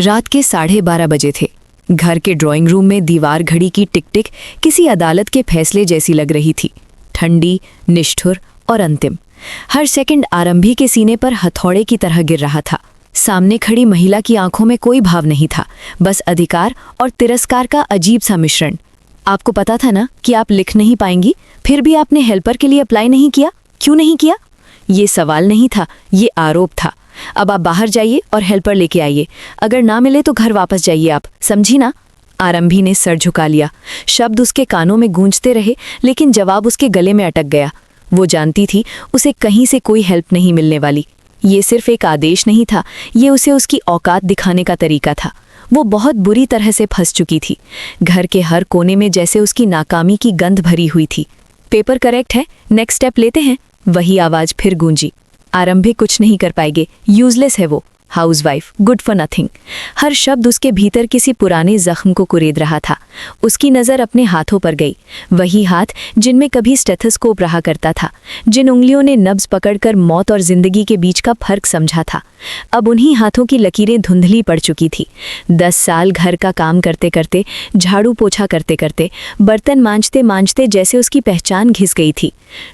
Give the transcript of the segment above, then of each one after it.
रात के 12:30 बजे थे। घर के ड्राइंग रूम में दीवार घड़ी की टिक टिक किसी अदालत के फैसले जैसी लग रही थी, ठंडी, निष्ठुर और अंतिम। हर सेकंड आरंभी के सीने पर हथौड़े की तरह गिर रहा था। सामने खड़ी महिला की आंखों में कोई भाव नहीं था, बस अधिकार और तिरस्कार का अजीब सा मिश्रण। आपको पता था ना कि आप लिख नहीं पाएंगी, फिर भी आपने हेल्पर के लिए अप्लाई नहीं किया। क्यों नहीं किया? ये सवाल नहीं था, ये आरोप था। अब आप बाहर जाइए और हेल्पर लेके आइए। अगर ना मिले तो घर वापस जाइए आप, समझी ना? आरंभी ने सर झुका लिया। शब्द उसके कानों में गूंजते रहे, लेकिन जवाब उसके गले में अटक गया। वो जानती थी उसे कहीं से कोई हेल्प नहीं मिलने वाली। ये सिर्फ एक आदेश नहीं था, ये उसे उसकी औकात दिखाने का तरीका था। वो बहुत बुरी तरह से फंस चुकी थी। घर के हर कोने में जैसे उसकी नाकामी की गंध भरी हुई थी। पेपर करेक्ट है, नेक्स्ट स्टेप लेते हैं। वही आवाज फिर गूंजी। आरंभी कुछ नहीं कर पाएंगे, यूजलेस है वो, हाउसवाइफ, गुड फॉर नथिंग। हर शब्द उसके भीतर किसी पुराने जख्म को कुरेद रहा था। उसकी नज़र अपने हाथों पर गई, वही हाथ जिनमें कभी स्टेथोस्कोप रहा करता था, जिन उंगलियों ने नब्ज पकड़कर मौत और जिंदगी के बीच का फर्क समझा था। अब उन्हीं हाथों की लकीरें धुंधली पड़ चुकी थी। 10 साल घर का काम करते करते, झाड़ू पोछा करते करते, बर्तन मांजते मांजते जैसे उसकी पहचान घिस गई थी।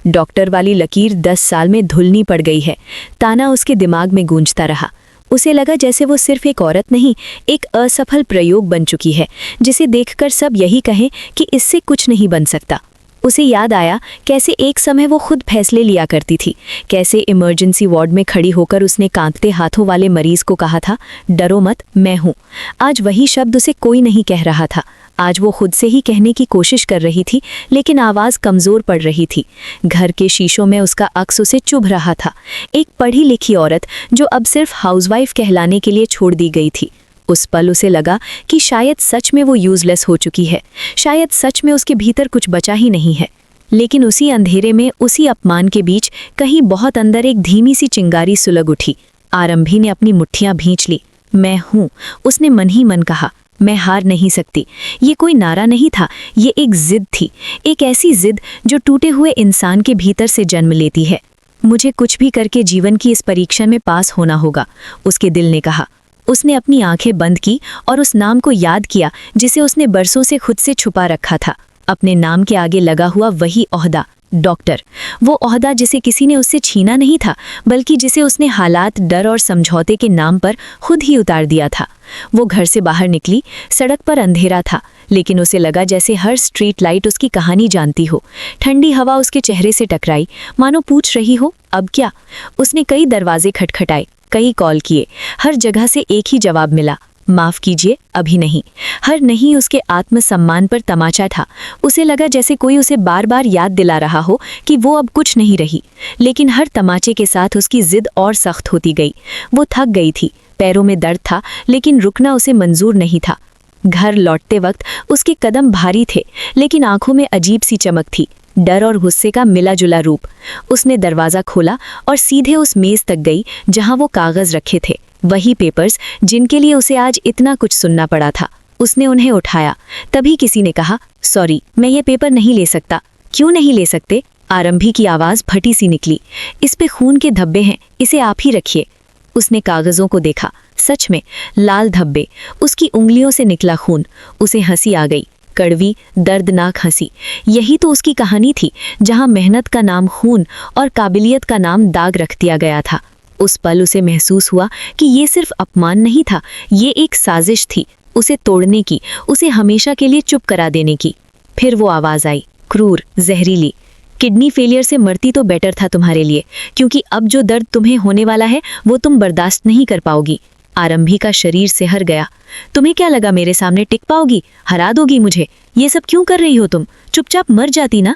डॉक्टर वाली लकीर 10 साल में धुलनी पड़ गई है। ताना उसके दिमाग में गूंजता रहा। उसे लगा जैसे वो सिर्फ एक औरत नहीं, एक असफल प्रयोग बन चुकी है, जिसे देखकर सब यही कहें कि इससे कुछ नहीं बन सकता। उसे याद आया कैसे एक समय वो खुद फैसले लिया करती थी, कैसे इमरजेंसी वार्ड में खड़ी होकर उसने कांपते हाथों वाले मरीज को कहा था, डरो मत, मैं हूँ। आज वही शब्द उसे कोई नहीं कह रहा था। आज वो खुद से ही कहने की कोशिश कर रही थी, लेकिन आवाज़ कमज़ोर पड़ रही थी। घर के शीशों में उसका अक्स उसे चुभ रहा था। एक पढ़ी लिखी औरत जो अब सिर्फ हाउसवाइफ कहलाने के लिए छोड़ दी गई थी। उस पल उसे लगा कि शायद सच में वो यूजलेस हो चुकी है, शायद सच में उसके भीतर कुछ बचा ही नहीं है। लेकिन उसी अंधेरे में, उसी अपमान के बीच कहीं बहुत अंदर एक धीमी सी चिंगारी सुलग उठी। आरंभी ने अपनी मुट्ठियां भींच ली। मैं हूँ, उसने मन ही मन कहा। मैं हार नहीं सकती। ये कोई नारा नहीं था, ये एक जिद थी, एक ऐसी जिद जो टूटे हुए इंसान के भीतर से जन्म लेती है। मुझे कुछ भी करके जीवन की इस परीक्षा में पास होना होगा, उसके दिल ने कहा। उसने अपनी आंखें बंद की और उस नाम को याद किया जिसे उसने बरसों से खुद से छुपा रखा था। अपने नाम के आगे लगा हुआ वही ओहदा, डॉक्टर। वो ओहदा जिसे किसी ने उससे छीना नहीं था, बल्कि जिसे उसने हालात, डर और समझौते के नाम पर खुद ही उतार दिया था। वो घर से बाहर निकली। सड़क पर अंधेरा था, लेकिन उसे लगा जैसे हर स्ट्रीट लाइट उसकी कहानी जानती हो। ठंडी हवा उसके चेहरे से टकराई, मानो पूछ रही हो, अब क्या? उसने कई दरवाजे खटखटाए, कई कॉल किए। हर जगह से एक ही जवाब मिला, माफ कीजिए, अभी नहीं। हर नहीं उसके आत्मसम्मान पर तमाचा था। उसे लगा जैसे कोई उसे बार बार याद दिला रहा हो कि वो अब कुछ नहीं रही। लेकिन हर तमाचे के साथ उसकी जिद और सख्त होती गई। वो थक गई थी, पैरों में दर्द था, लेकिन रुकना उसे मंजूर नहीं था। घर लौटते वक्त उसके कदम भारी थे, लेकिन आंखों में अजीब सी चमक थी, डर और गुस्से का मिला जुला रूप। उसने दरवाज़ा खोला और सीधे उस मेज़ तक गई जहां वो कागज़ रखे थे, वही पेपर्स जिनके लिए उसे आज इतना कुछ सुनना पड़ा था। उसने उन्हें उठाया। तभी किसी ने कहा, सॉरी, मैं ये पेपर नहीं ले सकता। क्यों नहीं ले सकते? आरंभी की आवाज़ फटी सी निकली। इस पे खून के धब्बे हैं, इसे आप ही रखिए। उसने कागज़ों को देखा। सच में लाल धब्बे, उसकी उंगलियों से निकला खून। उसे हंसी आ गई, कड़वी, दर्दनाक हंसी। यही तो उसकी कहानी थी, जहां मेहनत का नाम खून और काबिलियत का नाम दाग रख दिया गया था। उस पल उसे महसूस हुआ कि ये सिर्फ अपमान नहीं था, ये एक साजिश थी, उसे तोड़ने की, उसे हमेशा के लिए चुप करा देने की। फिर वो आवाज़ आई, क्रूर, जहरीली, किडनी फेलियर से मरती तो बेटर था तुम्हारे लिए, क्योंकि अब जो दर्द तुम्हें होने वाला है वो तुम बर्दाश्त नहीं कर पाओगी। आरंभी का शरीर सिहर गया। तुम्हें क्या लगा मेरे सामने टिक पाओगी? हरा दोगी मुझे? ये सब क्यों कर रही हो तुम? चुपचाप मर जाती ना।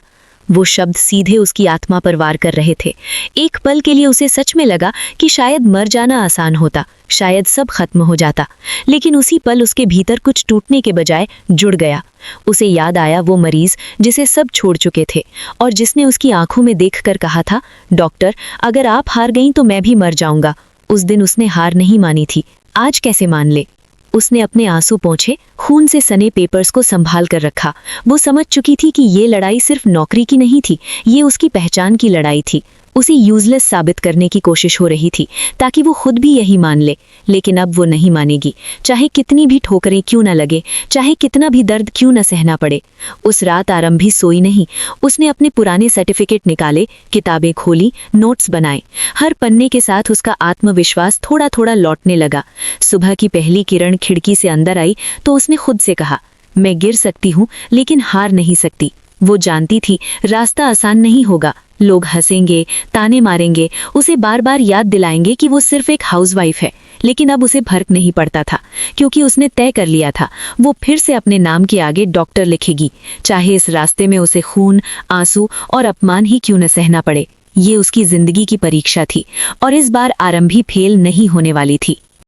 वो शब्द सीधे उसकी आत्मा पर वार कर रहे थे। एक पल के लिए उसे सच में लगा कि शायद मर जाना आसान होता, शायद सब खत्म हो जाता। लेकिन उसी पल उसके भीतर कुछ टूटने के बजाय जुड़ गया। उसे याद आया वो मरीज जिसे सब छोड़ चुके थे और जिसने उसकी आंखों में देखकर कहा था, डॉक्टर, अगर आप हार गईं तो मैं भी मर जाऊंगा। उस दिन उसने हार नहीं मानी थी, आज कैसे मान ले? उसने अपने आंसू पोंछे, खून से सने पेपर्स को संभाल कर रखा। वो समझ चुकी थी कि ये लड़ाई सिर्फ नौकरी की नहीं थी, ये उसकी पहचान की लड़ाई थी। उसे यूजलेस साबित करने की कोशिश हो रही थी ताकि वो खुद भी यही मान ले, लेकिन अब वो नहीं मानेगी, चाहे कितनी भी ठोकरें क्यों न लगे, चाहे कितना भी दर्द क्यों न सहना पड़े। उस रात आरंभी सोई नहीं। उसने अपने पुराने सर्टिफिकेट निकाले, किताबें खोली, नोट्स बनाए। हर पन्ने के साथ उसका आत्मविश्वास थोड़ा थोड़ा लौटने लगा। सुबह की पहली किरण खिड़की से अंदर आई तो उसने खुद से कहा, मैं गिर सकती हूँ लेकिन हार नहीं सकती। वो जानती थी रास्ता आसान नहीं होगा, लोग हंसेंगे, ताने मारेंगे, उसे बार बार याद दिलाएंगे कि वो सिर्फ एक हाउसवाइफ है। लेकिन अब उसे फर्क नहीं पड़ता था, क्योंकि उसने तय कर लिया था वो फिर से अपने नाम के आगे डॉक्टर लिखेगी, चाहे इस रास्ते में उसे खून, आंसू और अपमान ही क्यों न सहना पड़े। ये उसकी जिंदगी की परीक्षा थी और इस बार आरंभी फेल नहीं होने वाली थी।